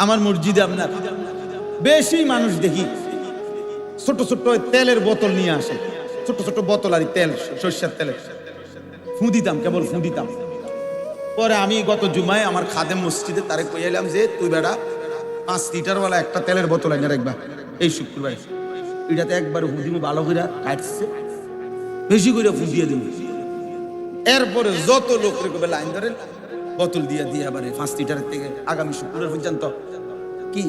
আমার মসজিদে আপনার বেশি মানুষ দেখি ছোট ছোট তেলের বোতল নিয়ে আসে, ছোট ছোট বোতল আর তেল, সরষের তেলের ফু দিতাম, কেবল ফু দিতাম। পরে আমি গত জুমায় আমার খাদেম মসজিদে তারে কইলাম যে তুই বেড়া 5 লিটারওয়ালা একটা তেলের বোতল এনে রাখবা, এই শুক্রবার এটাতে একবার ফু দিব, ভালো করে কাটছে, বেশি করে ফু দিয়ে দিব। এরপরে যত লোক রেখে লাইন ধরে বোতল দিয়ে দিয়ে আবার 5 লিটারের থেকে আগামী শুক্রবার পর্যন্ত কি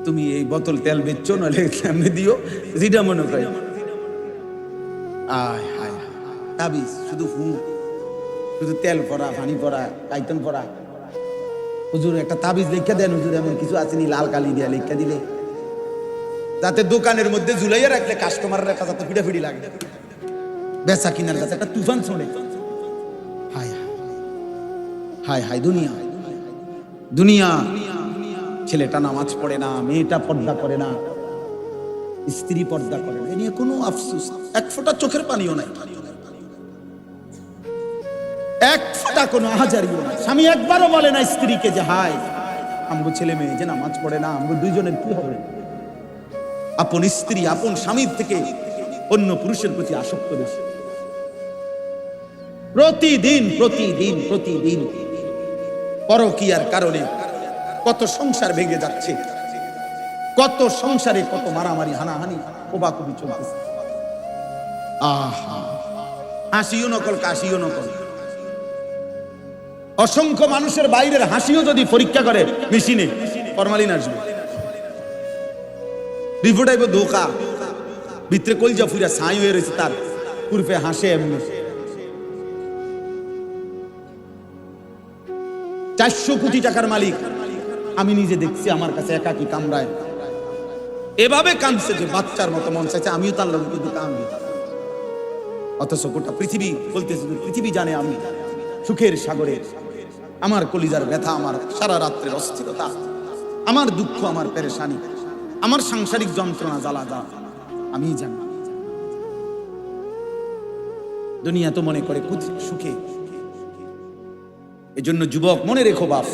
তুমি এই বোতল তেল বেচছো, নাহলে কেমনে দিও যেটা মনে করে। আয় হায় তাবিজ, শুধু ফু, শুধু তেল পড়া, পানি পড়া, কাইতন পড়া। হুজুর একটা তাবিজ লিখা দেন হুজুর, এমন কিছু আসেনি লাল কালি দিয়া লিখা দিলে, যাতে দোকানের মধ্যে ঝুলাইয়া রাখলে কাস্টমাররা কাছে তো ফিটাফিটি লাগে, বেচা কিনার কাছে একটা তুফান ছড়ে। হায় হায় হায় দুনিয়া, দুনিয়া। ছেলেটা নামাজ পড়ে না, মেয়েটা পর্দা করে না, স্ত্রী পর্দা করে না, এ নিয়ে কোনো আফসোস, এক ফোঁটা চোখের পানিও নাই, এক ফোঁটা কোনো আহাজারিও নাই। স্বামী একবারও বলে না স্ত্রীকে যে হায় আমগো ছেলে মেয়ে যে নামাজ পড়ে না, আমগো দুইজনের কি হবে। আপন স্ত্রী আপন স্বামীর থেকে অন্য পুরুষের প্রতি আসক্ত বেশি। প্রতিদিন প্রতিদিন প্রতিদিন পরকীয়ার কারণে কত সংসার ভেঙে যাচ্ছে, কত সংসারে কত মারামারি, হানাহানি, কোবাকুবি চলতেছে। আহা, হাসিও নকল, কাশিও নকল। অসংখ্য মানুষের বাইরের হাসিও যদি পরীক্ষা করে মেশিনে, ফরমালিন আসবে, রিপোর্ট আইব ধোকা, ভিতরে কলজা ফুরা ছাই হয়ে রয়েছে, তার পূর্বে হাসে এমনি। 400 কোটি টাকার মালিক, আমি নিজে দেখছি আমার কাছে একাকি কামরায় এভাবে কাঁদছে যে বাচ্চার মতো মন চাইছে আমিও তার লোক কিন্তু কাঁদবি। অথচ গোটা পৃথিবী বলতেছে, পৃথিবী জানে আমি সুখের সাগরে, আমার কলিজার ব্যথা, আমার সারা রাত্রের অস্থিরতা, আমার দুঃখ, আমার পেরেশানি, আমার সাংসারিক যন্ত্রণা, জ্বালা যা আমি জানি। দুনিয়া তো মনে করে সুখে। এজন্য যুবক মনে রেখো বাপ,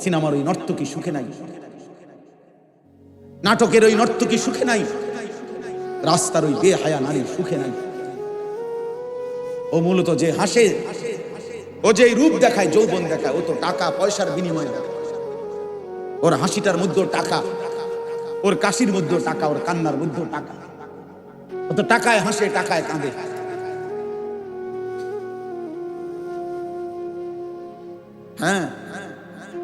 সিনেমার ওই নর্তকী সুখে নাই, নাটকের ওই নর্তকী সুখে নাই, রাস্তার ওই বেহায়া নারীর সুখে নাই। ও মূলত যে হাসে, ও যে রূপ দেখায়, যৌবন দেখায়, ও তো টাকা পয়সার বিনিময়ে দেখায়। ওর হাসিটার মধ্যেও টাকা, ওর কাশির মধ্যেও টাকা, ওর কান্নার মধ্যেও টাকা। ও তো টাকায় হাসে, টাকায় কাঁদে। হ্যাঁ,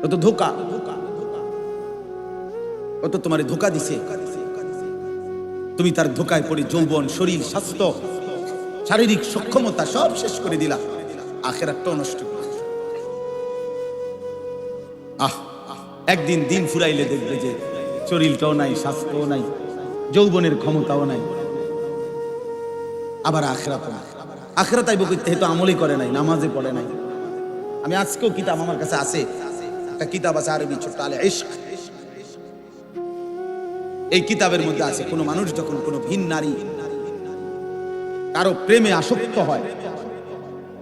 ও তো ধোকা, ও তো তোমার ধোকা দিছে। তুমি তার ধোকায় পড়ে যৌবন, শরীর, স্বাস্থ্য, শারীরিক সক্ষমতা সব শেষ করে দিলা, আখিরাতটাও নষ্ট করে। একদিন দিন ফুরাইলে দেখবে যে শরীরটাও নাই, স্বাস্থ্যও নাই, যৌবনের ক্ষমতাও নাই, আবার আখিরাতও নাই। আখিরাত আইব কইতে তো আমলই করে নাই, নামাজে পড়ে নাই। আমি আজকেও কিতাব আমার কাছে আছে, একটা কিতাব আছে আরবি, ছোট্ট আলে ইশক। এই কিতাবের মধ্যে আছে কোন মানুষ যখন কোন ভিন নারী কারো প্রেমে আসক্ত হয়,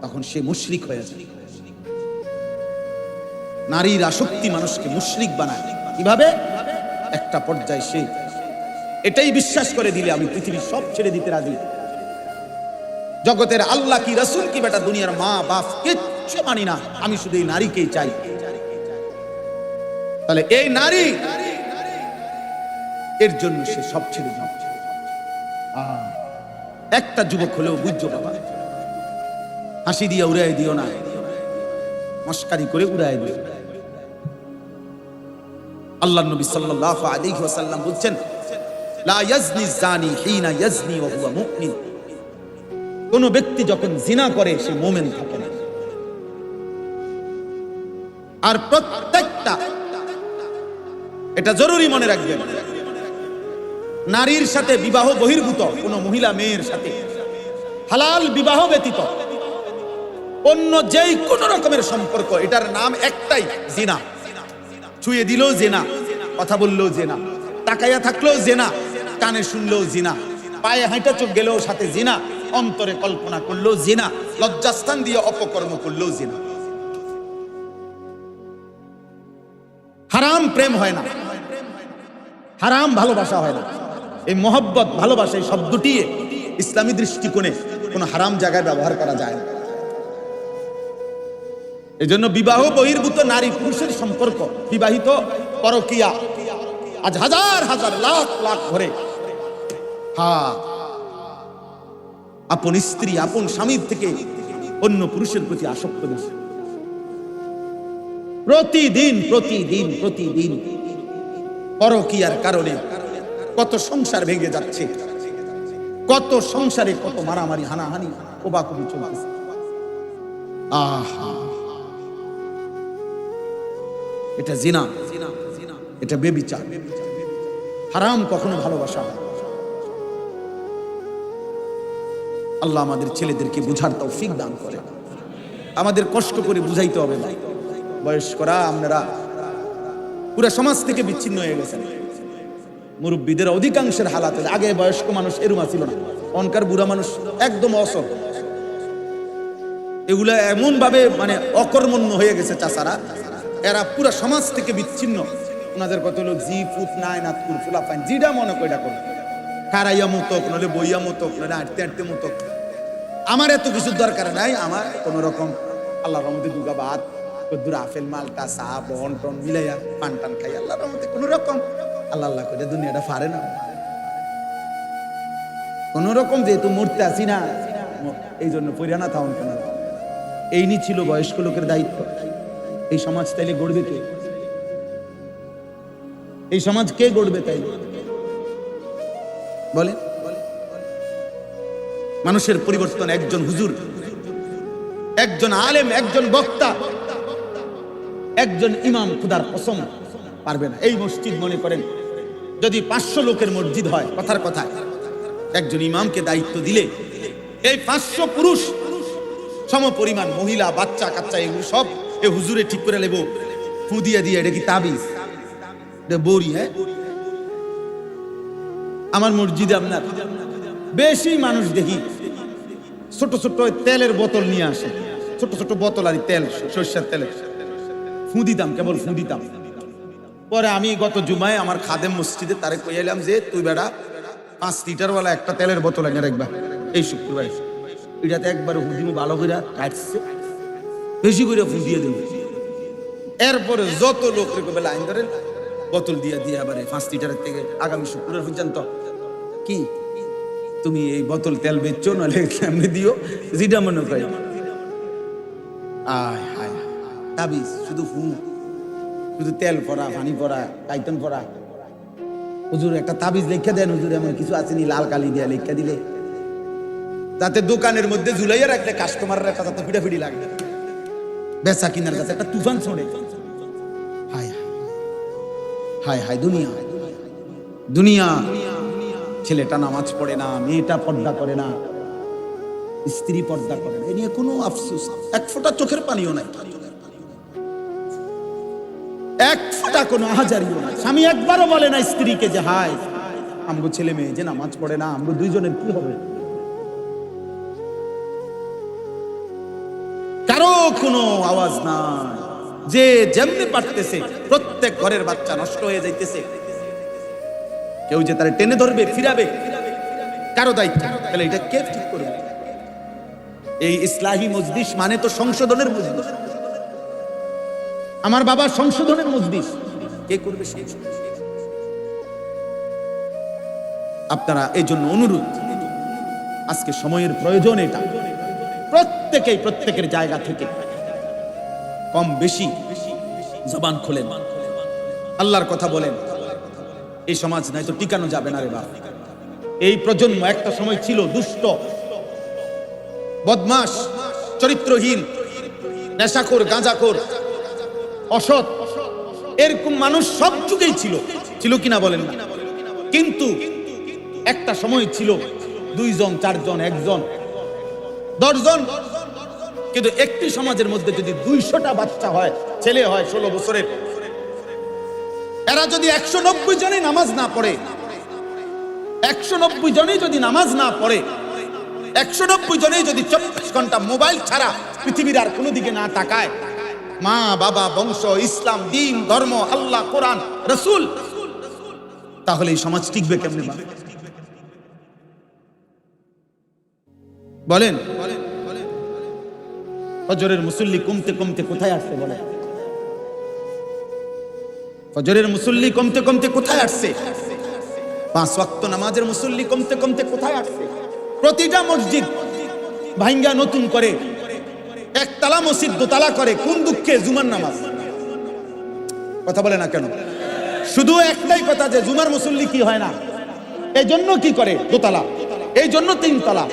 তখন সে মুশরিক হয়ে যায়। নারীর আসক্তি মানুষকে মুশরিক বানায়। কিভাবে? একটা পর্যায়ে সে এটাই বিশ্বাস করে দিলে আমি পৃথিবীর সব ছেড়ে দিতে রাজি, জগতের আল্লাহ কি, রাসূল কি, বেটা দুনিয়ার মা বাপ কিচ্ছু মানি না, আমি শুধু এই নারীকেই চাই। তাহলে এই নারী, এর জন্য সে সব ছেড়ে যাবে। একটা যুবক হলেও বুঝছো বাবা, হাসি দিয়ে উড়াই দিও না, মস্কারি করে উড়াই দিও। আল্লাহর নবী সাল্লাল্লাহু আলাইহি ওয়াসাল্লাম বলছেন, লা ইয়াজনি জানি হিনা ইয়াজনি ওয়া হুয়া মুমিন। কোন ব্যক্তি যখন জিনা করে সে মুমিন থাকে না। আর প্রত্যেকটা, এটা জরুরি মনে রাখবেন, নারীর সাথে বিবাহ বহির্ভূত কোন মহিলা মেয়ের সাথে হালাল বিবাহ ব্যতীত অন্য যেই কোন রকমের সম্পর্ক, এটার নাম একটাই, জিনা। ছুঁয়ে দিলেও জিনা, কথা বললেও জিনা, তাকাইয়া থাকলেও জিনা, কানে শুনলেও জিনা, পায়ে হাঁটা চোখ গেলেও সাথে জিনা, অন্তরে কল্পনা করলেও জিনা, লজ্জাস্থান দিয়ে অপকর্ম করলেও জিনা। হারাম প্রেম হয় না, হারাম ভালোবাসা হয় না। এই মহব্বত, ভালোবাসা, এই শব্দটি ইসলামী দৃষ্টিকোণে কোনো হারাম জায়গায় ব্যবহার করা যায় না। এই জন্য বিবাহ বহির্ভূত নারী পুরুষের সম্পর্ক, বিবাহিত পরকীয়া, আজ হাজার হাজার লাখ লাখ ঘরে আপন স্ত্রী, আপন স্বামীর থেকে অন্য পুরুষের প্রতি আসক্ত বেশি। প্রতিদিন প্রতিদিন প্রতিদিন পরকীয়ার কারণে কত সংসার ভেঙে যাচ্ছে, কত সংসারে কত মারামারি, হানাহানি, কোবাকুবি চলতেছে। এটা জিনা, এটা বেবিচার, হারাম কখনো ভালোবাসা হয়। আল্লাহ আমাদের ছেলেদেরকে বুঝার তৌফিক দান করে। আমাদের কষ্ট করে বুঝাইতে হবে না। বয়স্করা আপনারা পুরো সমাজ থেকে বিচ্ছিন্ন হয়ে গেছেন। মুরব্বীদের অধিকাংশের হালাতে, আগে বয়স্ক মানুষ এরুমা ছিল না, অনকার বুড়া মানুষ একদম অসল। এগুলা এমন ভাবে মানে অকর্মণ্য হয়ে গেছে চাচারা, এরা পুরো সমাজ থেকে বিচ্ছিন্ন। ওনাদের কত লোক জি ফুট নাই নাতকুর ফুলা পাইন জিডা মনে কয়টা করে কারাইয়া মতক, নলে বইয়া মতক, নলে আটতে আটতে মতক। আমার এত কিছুর দরকার নাই, আমার কোন রকম আল্লাহর রহমতে দুগা ভাত, কদ্দুর আপেল, মালটা, চা, বন টন মিলাইয়া পান টান খাই আল্লাহর রহমতে কোন রকম আল্লাহ আল্লাহ করে দুনিয়াটা পারে না। কোন রকম যেহেতু মরতে আসি না, এই জন্য পরিয়ানা থাউন কেন। এই নি ছিল বয়স্ক লোকের দায়িত্ব। এই সমাজ তাইলে গড়বে কে? এই সমাজ কে গড়বে তাইলে বলেন? মানুষের পরিবর্তন একজন হুজুর, একজন আলেম, একজন বক্তা, একজন ইমাম খুদার কসম পারবে না। এই মসজিদ মনে করেন যদি 500 লোকের মসজিদ হয়, কথার কথা একজন ইমামকে দায়িত্ব দিলে এই 500 পুরুষ সম পরিমাণ মহিলা, বাচ্চা কাচ্চা এগুলো সব এ হুজুরে ঠিক করে নেব, ফু দিয়ে দিয়ে। এটা কি তাবিজ? এটা বড়ি? হ্যাঁ, আমার মসজিদে আপনার বেশি মানুষ দেখি ছোট ছোট তেলের বোতল নিয়ে আসে, ছোট ছোট বোতল আর তেল, সরষের তেলের ফু দিতাম, কেবল ফু দিতাম। পরে আমি গত জুমায় আমার খাদেম মসজিদে তারে কইলাম যে তুই বেড়া 5 লিটার ওয়ালা একটা তেলের বোতল এনে রাখবা এই শুক্রবার, এটাতে একবার হুদিমু ভালো করে কাটছে, বেশি করে ফু দিয়ে দেব। এরপরে যত লোক রেখে লাইন ধরেন বোতল দিয়ে দিয়ে আবার 5 লিটারের থেকে আগামী শুক্রবার পর্যন্ত কি তুমি এই বোতল তেল বেচছো, নাহলে এমনি দিও যেটা মনে করে। আয় হায়, তাবিজ শুধু ফু, শুধু তেল পরা, পানি পরা, টাইটন পরা। হুজুর একটা তাবিজ লেখা দেন হুজুর, এমন কিছু আসেনি লাল কালি দিয়া লেখা দিলে, যাতে দোকানের মধ্যে ঝুলাইয়া রাখলে কাস্টমাররা যাতে ফিটাফিটি লাগে, বেচা কিনার কাছে একটা তুফান ছড়ে। হায় হায় হায়, দুনিয়া দুনিয়া। ছেলেটা নামাজ পড়ে না, মেয়েটা পর্দা করে না, স্ত্রী পর্দা করে না, এ নিয়ে কোনো আফসোস, এক ফোঁটা চোখের পানিও নাই, এক ফোঁটা কোনো আহাজারিও নাই। স্বামী একবারও বলে না স্ত্রীকে যে হায় আমগো ছেলে মেয়ে যে নামাজ পড়ে না, আমগো দুইজনের কি হবে? কারো কোনো আওয়াজ নাই। যে যেমনি পারতেছে, প্রত্যেক ঘরের বাচ্চা নষ্ট হয়ে যাইতেছে, কেউ যে তারা টেনে ধরবে, ফিরাবে, কারো দায়িত্ব। তাহলে এটা কে ঠিক করবে? এই ইসলাহি মজলিস মানে তো সংশোধনের মজলিস। আমার বাবার সংশোধনের মজলিস, কে করবে? সেই আপনারা এই জন্য অনুরোধ, আজকে সময়ের প্রয়োজন, এটা প্রত্যেকেই প্রত্যেকের জায়গা থেকে কম বেশি জবান খোলেন, আল্লাহর কথা বলেন। এই সমাজ নাই তো টিকানো যাবে না রে বাপ। এই প্রজন্ম একটা সময় ছিল দুষ্ট, বদমাশ, চরিত্রহীন, নেশাখোর, গাঁজাখোর, অসৎ, এরকম মানুষ সব যুগেই ছিল, ছিল কিনা বলেন না? কিন্তু একটা সময় ছিল 2 জন, 4 জন, 1 জন, 10 জন। কিন্তু একটি সমাজের মধ্যে যদি 200টা বাচ্চা হয়, ছেলে হয় 16 বছরের, এরা যদি 190 জনই নামাজ না পড়ে, 190 জনই যদি নামাজ না পড়ে, 190 জনই যদি 24 ঘন্টা মোবাইল ছাড়া পৃথিবীর আর কোনো দিকে না তাকায়, মা বাবা বংশ ইসলাম দিন ধর্ম আল্লাহ কোরআন রাসূল, তাহলে এই সমাজ টিকবে কেমনে? বলেন, ফজরের মুসল্লি কমতে কমতে কোথায় আসছে? বলেন, ফজরের মুসল্লি কমতে কমতে কোথায় আসছে? 5 ওয়াক্ত নামাজের মুসল্লি কমতে কমতে কোথায় আসছে? প্রতিটা মসজিদ ভাঙ্গা নতুন করে একতলা মসজিদ দোতলা করে, কোন দুঃখে? জুমার নামাজ। কথা বলে না কেন? শুধু একটাই কথা যে জুমার মুসল্লি কি হয় না, এই জন্য কি করে দোতলা, এই জন্য 3 তলা।